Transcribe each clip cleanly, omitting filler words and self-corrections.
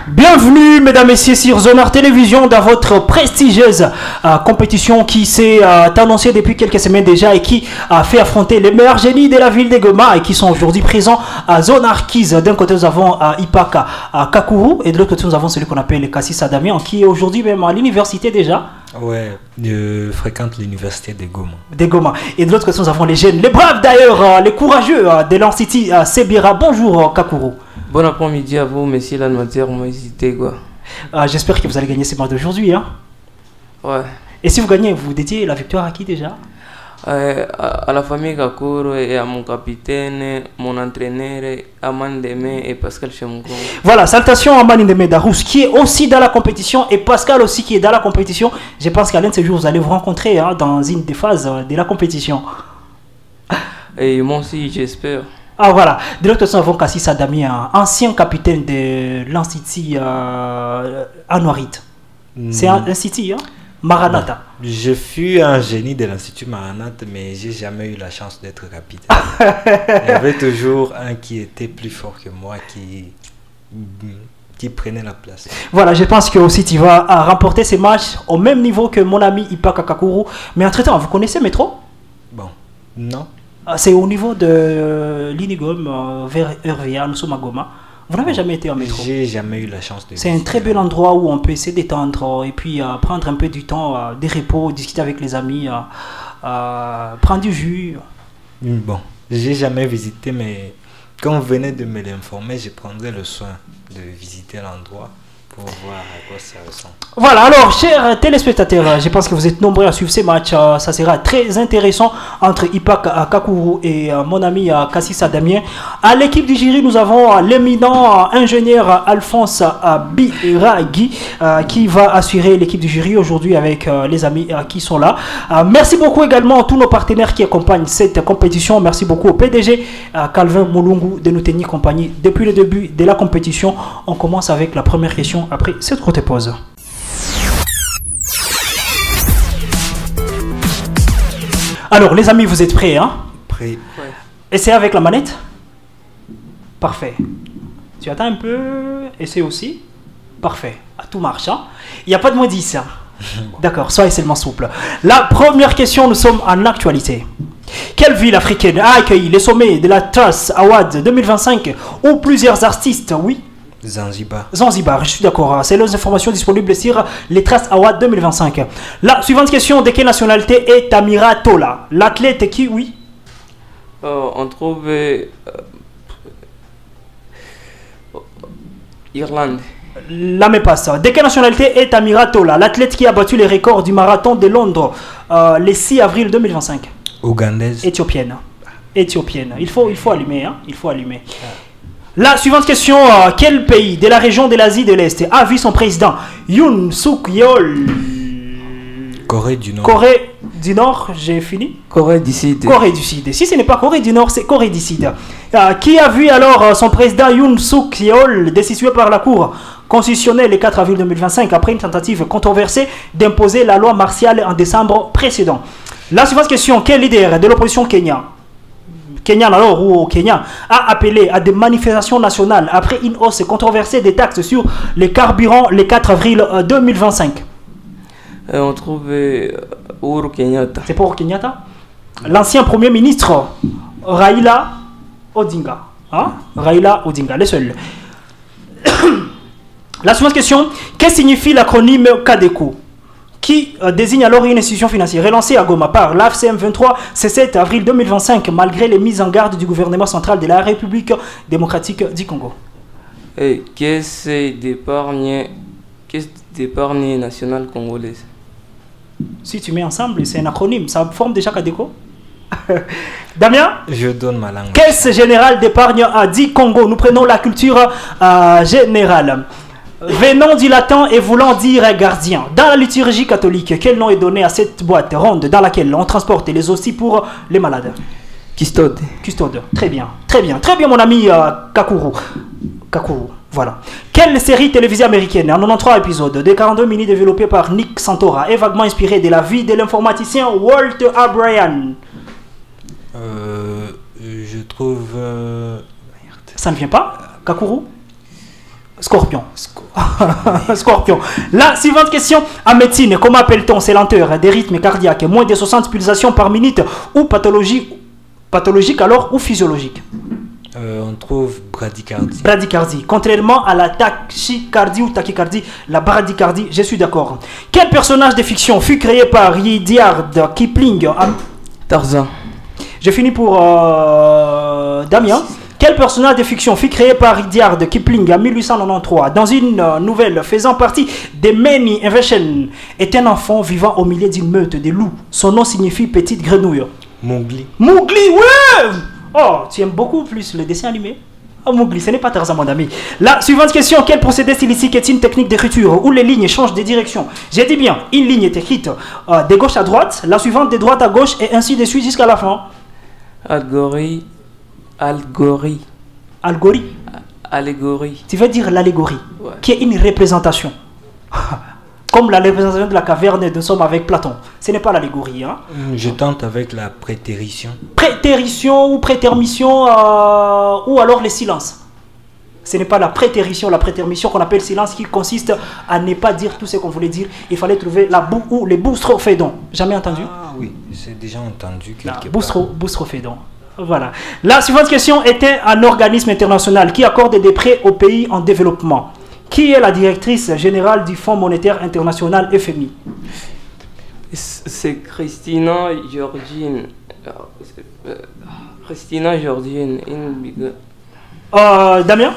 Bienvenue, mesdames et messieurs, sur Zonar Télévision dans votre prestigieuse compétition qui s'est annoncée depuis quelques semaines déjà et qui a fait affronter les meilleurs génies de la ville de Goma et qui sont aujourd'hui présents à Zonar Kiz. D'un côté, nous avons Ipaka Kakuru et de l'autre côté, nous avons celui qu'on appelle Kassis Adamian qui est aujourd'hui même à l'université déjà. Ouais, je fréquente l'université de Goma. De Goma. Et de l'autre côté, nous avons les jeunes, les braves d'ailleurs, les courageux de l'Ancity Sebira. Bonjour Kakuru. Bon après-midi à vous, messieurs l'animateur, quoi. J'espère que vous allez gagner ces matchs d'aujourd'hui. Hein? Ouais. Et si vous gagnez, vous dédiez la victoire à qui déjà? À la famille Kakuru et à mon capitaine, mon entraîneur, Aman Deme et Pascal Chemongo. Voilà, salutations à Aman Deme Darous qui est aussi dans la compétition et Pascal aussi qui est dans la compétition. Je pense qu'à l'un de ces jours, vous allez vous rencontrer dans une des phases de la compétition. Et moi aussi, j'espère. Ah voilà, de l'autre côté, nous avons Kassis Adamian, ancien capitaine de l'Institut Anouarit. C'est un City, hein? Maranatha. Je fus un génie de l'Institut Maranatha, mais j'ai jamais eu la chance d'être capitaine. Il y avait toujours un qui était plus fort que moi, qui prenait la place. Voilà, je pense que aussi tu vas remporter ces matchs au même niveau que mon ami Ipaka Kakuru. Mais entre-temps, vous connaissez Métro? Bon, non. C'est au niveau de l'Inigom, vers RVA, nous sommes à Goma. Vous n'avez jamais été en métro? J'ai jamais eu la chance de. C'est un très bel endroit où on peut essayer d'étendre et puis prendre un peu du temps, des repos, discuter avec les amis, prendre du jus. Bon, j'ai jamais visité, mais quand vous venez de me l'informer, je prendrai le soin de visiter l'endroit pour voir à quoi ça ressemble. Voilà, alors chers téléspectateurs, je pense que vous êtes nombreux à suivre ces matchs. Ça sera très intéressant entre Ipaka Kakuru et mon ami Kassis Adamian. À l'équipe du jury, nous avons l'éminent ingénieur Alphonse Biraghi qui va assurer l'équipe du jury aujourd'hui avec les amis qui sont là. Merci beaucoup également à tous nos partenaires qui accompagnent cette compétition. Merci beaucoup au PDG Calvin Moulungu de nous tenir compagnie depuis le début de la compétition. On commence avec la première question après cette courte pause. Alors les amis, vous êtes prêts, hein? Prêt. Ouais. Essayez avec la manette. Parfait. Tu attends un peu. Essaye aussi. Parfait. Tout marche, hein? Il n'y a pas de moins 10. Hein? D'accord, soyez seulement souple. La première question, nous sommes en actualité. Quelle ville africaine a accueilli les sommets de la Trace Award 2025 où plusieurs artistes, oui? Zanzibar. Zanzibar, je suis d'accord. C'est les informations disponibles sur les Traces Award 2025. La suivante question, de quelle nationalité est Tamira Tola? L'athlète qui, oui? On trouve Irlande. La même passe. De quelle nationalité est Tamira Tola? L'athlète qui a battu les records du marathon de Londres le 6 avril 2025. Ougandaise. Éthiopienne. Éthiopienne. Il faut allumer, hein? Il faut allumer. La suivante question, quel pays de la région de l'Asie de l'Est a vu son président Yoon Suk Yeol? Corée du Nord. Corée du Nord, j'ai fini. Corée du Sud. Corée du Sud. Si ce n'est pas Corée du Nord, c'est Corée du Sud. Qui a vu alors son président Yoon Suk Yeol destitué par la Cour constitutionnelle le 4 avril 2025 après une tentative controversée d'imposer la loi martiale en décembre précédent? La suivante question, quel leader de l'opposition Kenyan alors ou au Kenya a appelé à des manifestations nationales après une hausse controversée des taxes sur les carburants le 4 avril 2025? On trouve Uhuru Kenyatta. C'est pour Kenyatta? L'ancien premier ministre Raila Odinga. Hein? Raila Odinga, le seul. La suivante question, qu'est-ce que signifie l'acronyme CADECO? Qui désigne alors une institution financière relancée à Goma par l'AFCM 23 C7 avril 2025 malgré les mises en garde du gouvernement central de la République démocratique du Congo. Caisse d'épargne nationale congolaise. Si tu mets ensemble, c'est un acronyme, ça forme déjà CADECO. Damien? Je donne ma langue. Caisse générale d'épargne du Congo. Nous prenons la culture générale. Venant du latin et voulant dire gardien. Dans la liturgie catholique, quel nom est donné à cette boîte ronde dans laquelle on transporte les osties pour les malades? Custode. Custode. Très bien. Très bien. Très bien, mon ami Kakuru. Kakuru. Voilà. Quelle série télévisée américaine en 93 épisodes de 42 minutes développée par Nick Santora est vaguement inspirée de la vie de l'informaticien Walter O'Brien? Je Je trouve... Ça ne vient pas? Kakuru? Scorpion. Scorpion. La suivante question. En médecine, comment appelle-t-on ces lenteurs des rythmes cardiaques, moins de 60 pulsations par minute, ou pathologique alors ou physiologique? On trouve bradycardie. Bradycardie. Contrairement à la tachycardie ou tachycardie, la bradycardie, je suis d'accord. Quel personnage de fiction fut créé par Rudyard Kipling? Tarzan. Je finis pour Damien. Quel personnage de fiction fut créé par Rudyard Kipling en 1893 dans une nouvelle faisant partie des Many Inventions? Est un enfant vivant au milieu d'une meute de loups. Son nom signifie petite grenouille. Mowgli. Mowgli, ouais! Oh, tu aimes beaucoup plus le dessin animé? Oh, Mowgli, ce n'est pas Tarzan, mon ami. La suivante question. Quel procédé stylistique est une technique d'écriture où les lignes changent de direction? J'ai dit bien, une ligne est écrite de gauche à droite, la suivante de droite à gauche et ainsi de suite jusqu'à la fin. Allégorie. Allégorie. Tu veux dire l'allégorie, Ouais. qui est une représentation. Comme la représentation de la caverne de Somme avec Platon. Ce n'est pas l'allégorie. Hein? Je tente avec la prétérition. Prétérition ou prétermission ou alors les silences. Ce n'est pas la prétermission qu'on appelle silence qui consiste à ne pas dire tout ce qu'on voulait dire. Il fallait trouver la boue ou les boustrophédons. Jamais entendu? Ah oui, j'ai déjà entendu quelque part. Boustrophédon. Voilà. La suivante question était un organisme international qui accorde des prêts aux pays en développement. Qui est la directrice générale du Fonds monétaire international FMI? C'est Christina Georgine. Christina Georgine. Damien?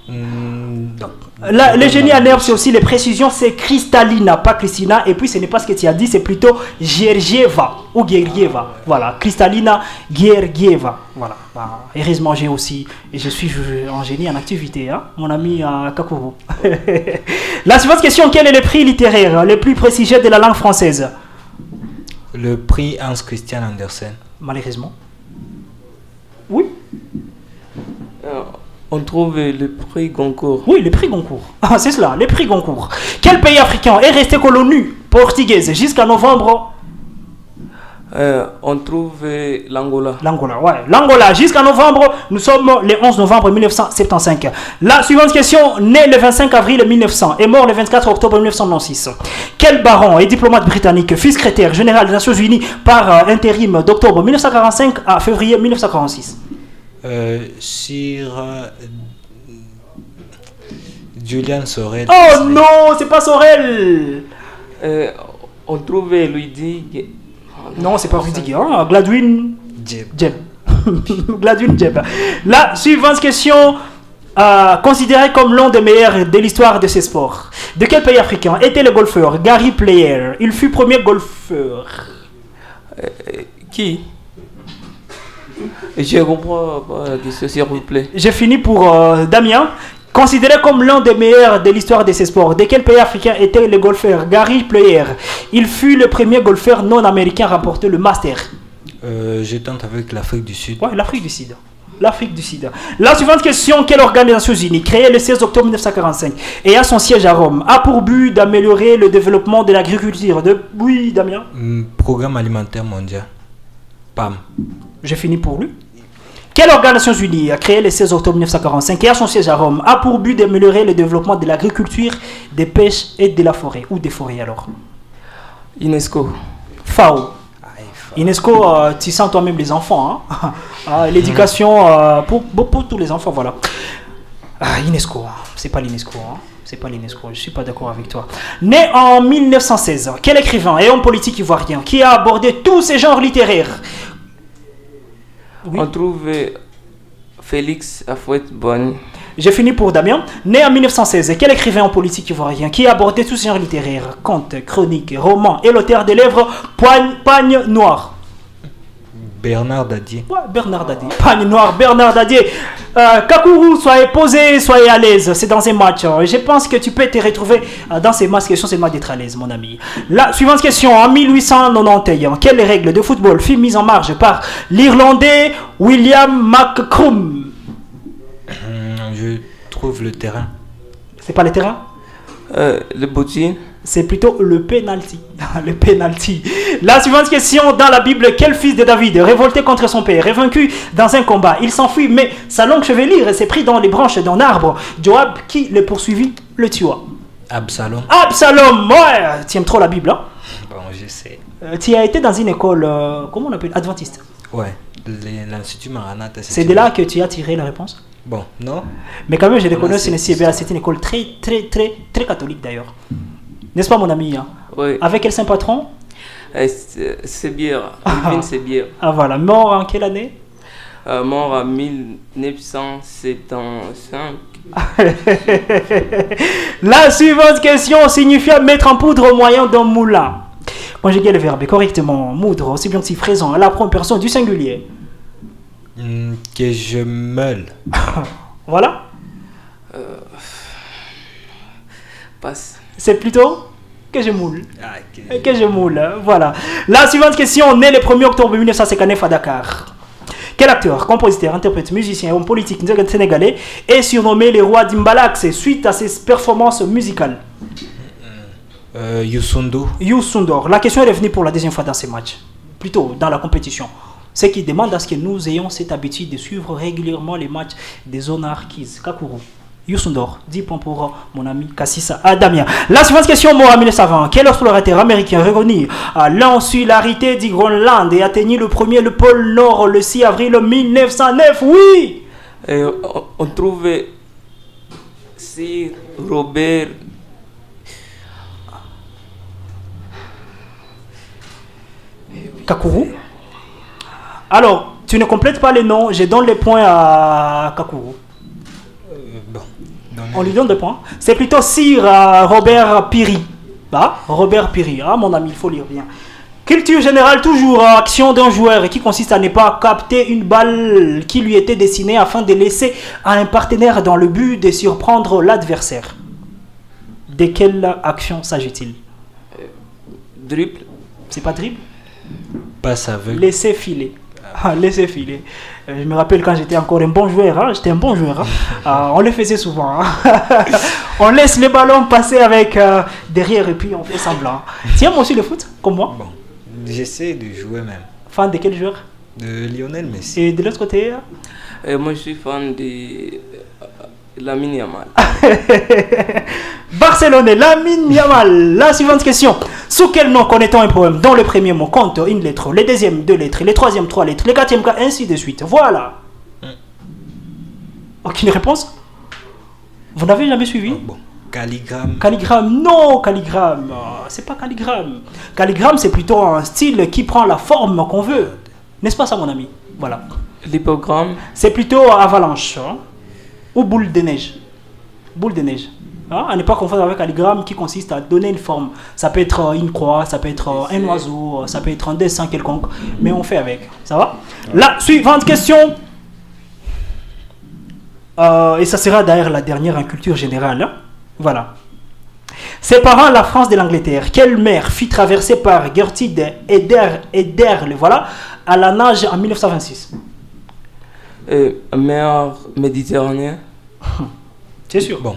Le génie en herbe, c'est aussi les précisions, c'est Kristallina, pas Christina. Et puis ce n'est pas ce que tu as dit, c'est plutôt Gergieva ou Gergieva. Voilà, Kristallina Gergieva. Voilà. Bah, heureusement, j'ai aussi, et je suis en génie en activité, hein, mon ami Kakuru. La suivante question. Quel est le prix littéraire le plus prestigieux de la langue française? Le prix Hans Christian Andersen. Malheureusement. Oui. On trouve le prix Goncourt. Oui, le prix Goncourt. Ah, c'est cela, le prix Goncourt. Quel pays africain est resté colonie portugaise jusqu'à novembre? On trouve l'Angola. L'Angola, ouais. L'Angola, jusqu'à novembre, nous sommes le 11 novembre 1975. La suivante question, né le 25 avril 1900 et mort le 24 octobre 1996. Quel baron et diplomate britannique fut secrétaire général des Nations Unies par intérim d'octobre 1945 à février 1946? Sir Julian Sorel. Oh non, c'est pas Sorel. On trouve Luigi. Non, c'est pas Rudiger. Hein? Gladwin Jeb. Gladwin Jeb. La suivante question, considéré comme l'un des meilleurs de l'histoire de ces sports. De quel pays africain était le golfeur Gary Player? Il fut premier golfeur. Qui? Je comprends pas la question, s'il vous plaît. J'ai fini pour Damien. Considéré comme l'un des meilleurs de l'histoire de ces sports, de quel pays africain était le golfeur Gary Player? Il fut le premier golfeur non américain à remporter le Master. Je tente avec l'Afrique du Sud. Ouais, l'Afrique du Sud. L'Afrique du Sud. La suivante question, quelle organisation unie, créée le 16 octobre 1945 et a son siège à Rome, a pour but d'améliorer le développement de l'agriculture? Oui, Damien? Programme alimentaire mondial. PAM. J'ai fini pour lui. Quelle organisation unie, créée le 16 octobre 1945 et a son siège à Rome, a pour but d'améliorer le développement de l'agriculture, des pêches et de la forêt? Ou des forêts alors? UNESCO. FAO. UNESCO, tu sens toi-même les enfants. Hein? L'éducation pour tous les enfants, voilà. UNESCO, c'est pas l'UNESCO. Hein? C'est pas l'UNESCO, je suis pas d'accord avec toi. Né en 1916, quel écrivain et homme politique ivoirien qui a abordé tous ces genres littéraires? Oui. On trouve Félix Houphouët-Boigny. J'ai fini pour Damien. Né en 1916, quel écrivain en politique ivoirien qui a abordé tous ces genres littéraires? Contes, chroniques, romans et l'auteur des livres Pagne Noir. Bernard Dadier. Ouais, Bernard Dadier. Pagne Noir, Bernard Dadier. Kakuru, soyez posé, soyez à l'aise. C'est dans un match. Je pense que tu peux te retrouver dans ces matchs. Question, c'est le match d'être à l'aise, mon ami. La suivante question. En 1891, quelle règle de football fut mise en marche par l'Irlandais William McCrum? Je trouve le terrain. C'est pas le terrain? Le bottine. C'est plutôt le penalty. Le penalty. La suivante question dans la Bible. Quel fils de David, révolté contre son père, est vaincu dans un combat? Il s'enfuit, mais sa longue chevelure s'est pris dans les branches d'un arbre. Joab, qui le poursuivit, le tua. Absalom. Absalom, ouais. Tu aimes trop la Bible, hein? Bon, je sais. Tu as été dans une école, comment on appelle? Adventiste. Ouais, l'Institut Maranatha. C'est de là que tu as tiré la réponse? Bon, non. Mais quand même, je reconnais c'est CBA, c'est une école très, très, très, très catholique d'ailleurs. N'est-ce pas, mon ami, hein? Oui. Avec quel saint patron? C'est bien. Alvin, c'est bien. Ah voilà, mort en quelle année? Mort en 1975. La suivante question signifie mettre en poudre au moyen d'un moulin. Conjuguer le verbe correctement. Moudre, aussi bien si présent à la première personne du singulier. Que je meule. Voilà. Passe. C'est plutôt que je moule. Ah, Que je moule, voilà. La suivante question, né le 1er octobre 1959 à Dakar. Quel acteur, compositeur, interprète, musicien et homme politique sénégalais est surnommé le roi d'Imbalax suite à ses performances musicales? Youssou N'Dour. Youssou N'Dour. La question est revenue pour la deuxième fois dans ces matchs, plutôt dans la compétition. Ce qui demande à ce que nous ayons cette habitude de suivre régulièrement les matchs des zones Arquise. Kakuru. Youssou N'Dour. 10 points pour mon ami Kassissa Damien. La suivante question, Mohamed Savant. Quel explorateur américain reconnu à l'insularité du Groenland et atteignit le pôle Nord le 6 avril 1909? Oui! Et on trouve si Robert. Kakuru. Alors, tu ne complètes pas les noms, je donne les points à Kakuru. Bon. On lui donne des points. C'est plutôt Sir Robert Peary. Ah, Robert Peary, ah, mon ami, il faut lire bien. Culture générale, toujours action d'un joueur qui consiste à ne pas capter une balle qui lui était destinée afin de laisser à un partenaire dans le but de surprendre l'adversaire. De quelle action s'agit-il? Dribble. C'est pas dribble? Passe aveugle. Laissez filer. Ah, laissez filer. Je me rappelle quand j'étais encore un bon joueur. Hein? J'étais un bon joueur. Hein? On le faisait souvent. Hein? On laisse les ballons passer avec derrière et puis on fait semblant. Tu aimes aussi le foot, comme moi? Bon, j'essaie de jouer même. Fan de quel joueur? De Lionel Messi. Et de l'autre côté? Moi, je suis fan de Lamine Yamal. Barcelone, Lamine Yamal. La suivante question. Sous quel nom connaît-on un poème dont le premier mot compte une lettre, le deuxième 2 lettres, le troisième 3 lettres, le quatrième ainsi de suite? Voilà. Aucune réponse? Vous n'avez jamais suivi? Bon. Calligramme. Calligramme, non, calligramme. C'est pas calligramme. Calligramme, c'est plutôt un style qui prend la forme qu'on veut. N'est-ce pas ça, mon ami? Voilà. L'hypogramme. C'est plutôt avalanche. Hein? Ou boule de neige. Boule de neige. Hein? À ne pas confondre avec calligramme qui consiste à donner une forme. Ça peut être une croix, ça peut être un oiseau, ça peut être un dessin quelconque. Mais on fait avec. Ça va? La suivante question. Et ça sera d'ailleurs la dernière en culture générale. Hein? Voilà. Séparant la France de l'Angleterre, quelle mer fut traversée par Gertrude Ederle, voilà, à la nage en 1926? Mer Méditerranée. C'est sûr. Bon.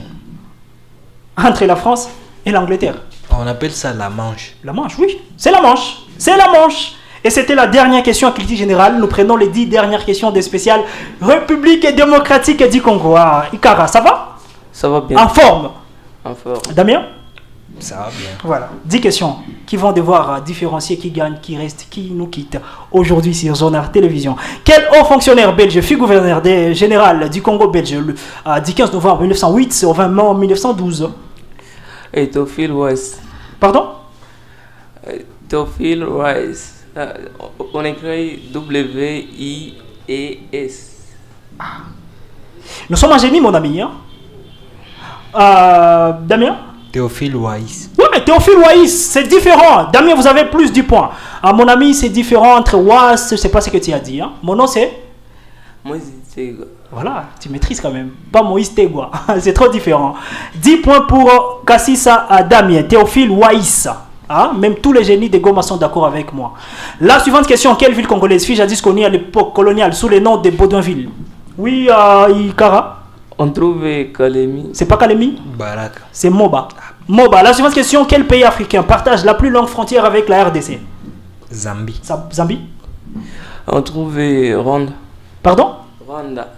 Entre la France et l'Angleterre. On appelle ça la Manche. La Manche, oui. C'est la Manche. C'est la Manche. Et c'était la dernière question à culture générale. Nous prenons les 10 dernières questions des spéciales République démocratique du Congo. Ah, Ikara, ça va? Ça va bien. En forme. En forme. Damien? Ça va bien. Voilà. 10 questions qui vont devoir différencier qui gagne, qui reste, qui nous quitte aujourd'hui sur Zonard Télévision. Quel haut fonctionnaire belge fut gouverneur général du Congo belge du 15 novembre 1908 au 20 mai 1912? Et Théophile Weiss. Pardon? Théophile Weiss. On écrit W-I-E-S. Nous sommes en génie, mon ami. Hein? Damien? Théophile Weiss. Oui, mais Théophile Weiss, c'est différent. Damien, vous avez plus du point. Mon ami, c'est différent entre Weiss, je ne sais pas ce que tu as dit. Hein? Mon nom, c'est? Moïse Tegua. Voilà, tu maîtrises quand même. Pas Moïse Tegua. C'est trop différent. 10 points pour Kassissa Damien. Théophile Weiss. Hein? Même tous les génies de Goma sont d'accord avec moi. La suivante question. Quelle ville congolaise fut jadis connue à l'époque coloniale sous le nom de Baudouinville? Oui, Ikara. On trouve Kalemi. C'est pas Kalemi? Baraka. C'est Moba. Moba. La suivante question, quel pays africain partage la plus longue frontière avec la RDC? Zambie. Zambie? On trouve Rwanda. Pardon? Rwanda.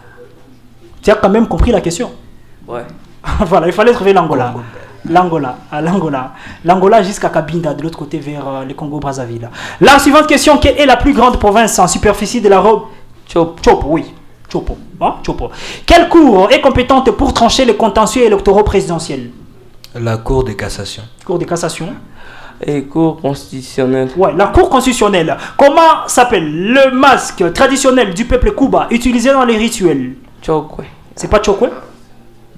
Tu as quand même compris la question. Ouais. Voilà, il fallait trouver l'Angola. L'Angola jusqu'à Cabinda, de l'autre côté vers le Congo-Brazzaville. La suivante question, quelle est la plus grande province en superficie de la robe? Chopo, oui. Chopo. Hein? Chopo. Quelle cour est compétente pour trancher les contentieux électoraux présidentiels? La Cour de cassation. Cour de cassation. Et cour constitutionnelle. Ouais, la cour constitutionnelle. Comment s'appelle le masque traditionnel du peuple Kuba utilisé dans les rituels? Chokwe. C'est pas Chokwe?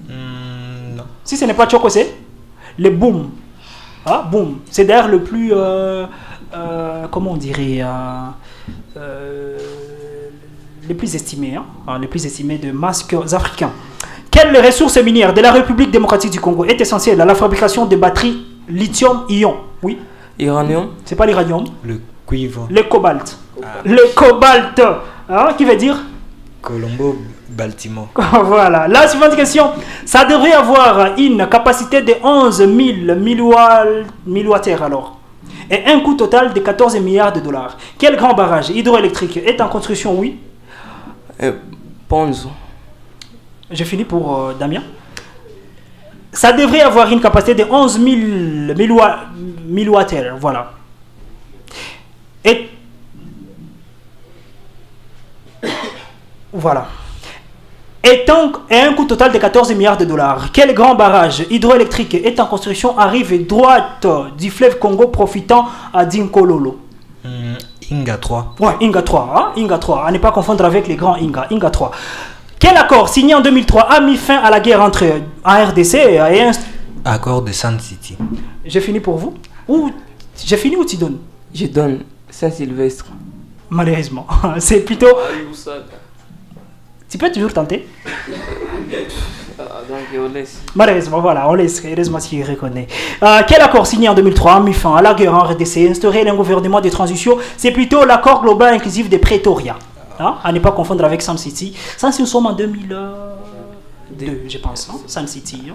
Non. Si ce n'est pas Chokwe, c'est le boom. Ah, boom. C'est d'ailleurs le plus... comment on dirait les plus estimés. Hein, les plus estimés de masques africains. Quelle ressource minière de la République démocratique du Congo est essentielle à la fabrication de batteries lithium-ion? Oui. Uranium. C'est pas l'uranium. Le cuivre. Le cobalt. Le cobalt. Hein, qui veut dire? Colombo, Baltimore. Voilà. La suivante question. Ça devrait avoir une capacité de 11 000 milliwattheures alors. Et un coût total de 14 milliards de dollars. Quel grand barrage hydroélectrique est en construction? Oui. Ponzo. Je finis pour Damien. Ça devrait avoir une capacité de 11 000 milliwattheures. Voilà. Et voilà. Et un coût total de 14 milliards de dollars. Quel grand barrage hydroélectrique est en construction à rive droite du fleuve Congo profitant à Dinkololo? Inga 3. Ouais, Inga 3. Hein? Inga 3. À ne pas confondre avec les grands Inga. Inga 3. Quel accord signé en 2003 a mis fin à la guerre entre RDC et Accord de Sun City. J'ai fini pour vous? Ou j'ai fini ou tu donnes? Je donne Saint-Sylvestre. Malheureusement. C'est plutôt... Tu peux toujours tenter. Donc on laisse. Malheureusement, voilà, on laisse. Heureusement s'il reconnaît. Quel accord signé en 2003 a mis fin à la guerre en RDC et instauré un gouvernement de transition? C'est plutôt l'accord global inclusif de Pretoria. Hein? À ne pas confondre avec Sun City. Ça, nous sommes en 2002, je pense. Hein? Sun City. Hein?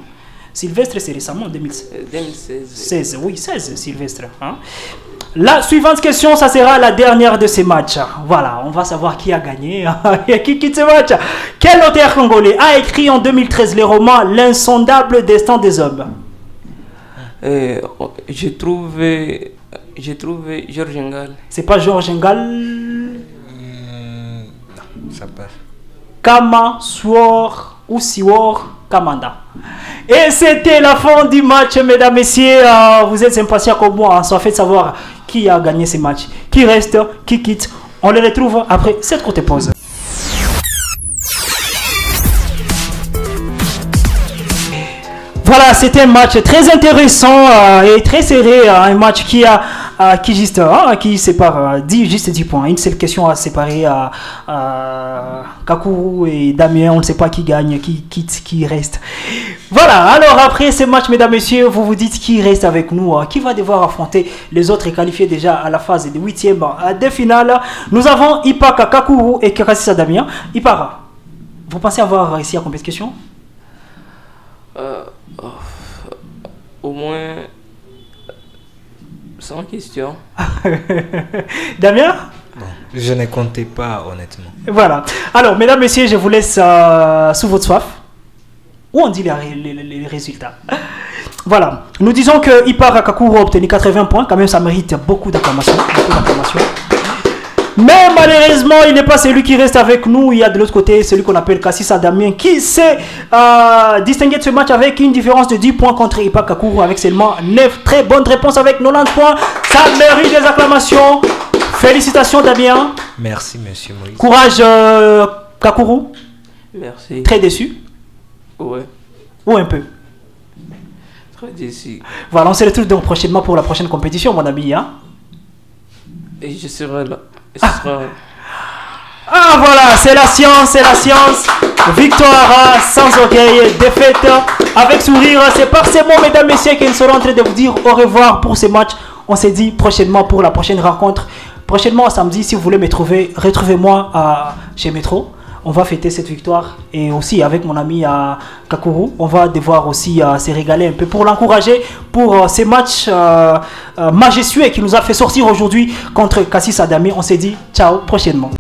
Sylvestre, c'est récemment en 2016. Oui, 16, Sylvestre. Hein? La suivante question, ça sera la dernière de ces matchs. Voilà, on va savoir qui a gagné et qui quitte ce match. Quel auteur congolais a écrit en 2013 le roman L'insondable destin des hommes? J'ai trouvé Georges Ngal. C'est pas Georges Ngal? Non, ça passe. Kama Suor ou Sior Kamanda. Et c'était la fin du match, mesdames, messieurs. Vous êtes impatients comme moi, ça fait savoir qui a gagné ces matchs, qui reste, qui quitte. On les retrouve après cette courte pause. Voilà, c'était un match très intéressant et très serré, un match qui sépare juste 10 points. Une seule question à séparer Kakuru et Damien, on ne sait pas qui gagne, qui quitte, qui reste. Voilà, alors après ce match, mesdames, messieurs, vous vous dites qui reste avec nous, qui va devoir affronter les autres qualifiés déjà à la phase de 8e de finale. Nous avons Ipaka Kakuru et Kassisa Damien. Ipaka, vous pensez avoir réussi à combien de questions? Au moins 100 questions. Damien? Bon, je ne comptais pas honnêtement. Voilà. Alors, mesdames, messieurs, je vous laisse sous votre soif. Où on dit les résultats? Voilà. Nous disons que Ipaka Kakuru a obtenu 80 points. Quand même, ça mérite beaucoup d'acclamations. Mais malheureusement, il n'est pas celui qui reste avec nous. Il y a de l'autre côté celui qu'on appelle Kassisa Damien qui s'est distingué de ce match avec une différence de 10 points contre Ipaka Kakuru avec seulement 9 très bonnes réponses avec 90 points. Ça mérite des acclamations. Félicitations Damien. Merci monsieur Moïse. Courage Kakuru. Merci. Très déçu. Ouais. Ou un peu. Très déçu. Voilà, on se retrouve donc prochainement pour la prochaine compétition mon ami. Hein? Et je serai là. Ah voilà, c'est la science, c'est la science. Victoire sans orgueil, défaite avec sourire. C'est par ces mots, mesdames, messieurs, qu'ils seront en train de vous dire au revoir pour ce match. On se dit prochainement pour la prochaine rencontre. Prochainement samedi, si vous voulez me trouver, retrouvez-moi chez Métro. on va fêter cette victoire. Et aussi avec mon ami Kakuru, on va devoir aussi se régaler un peu pour l'encourager pour ces matchs majestueux qui nous a fait sortir aujourd'hui contre Cassis Adami. On s'est dit ciao prochainement.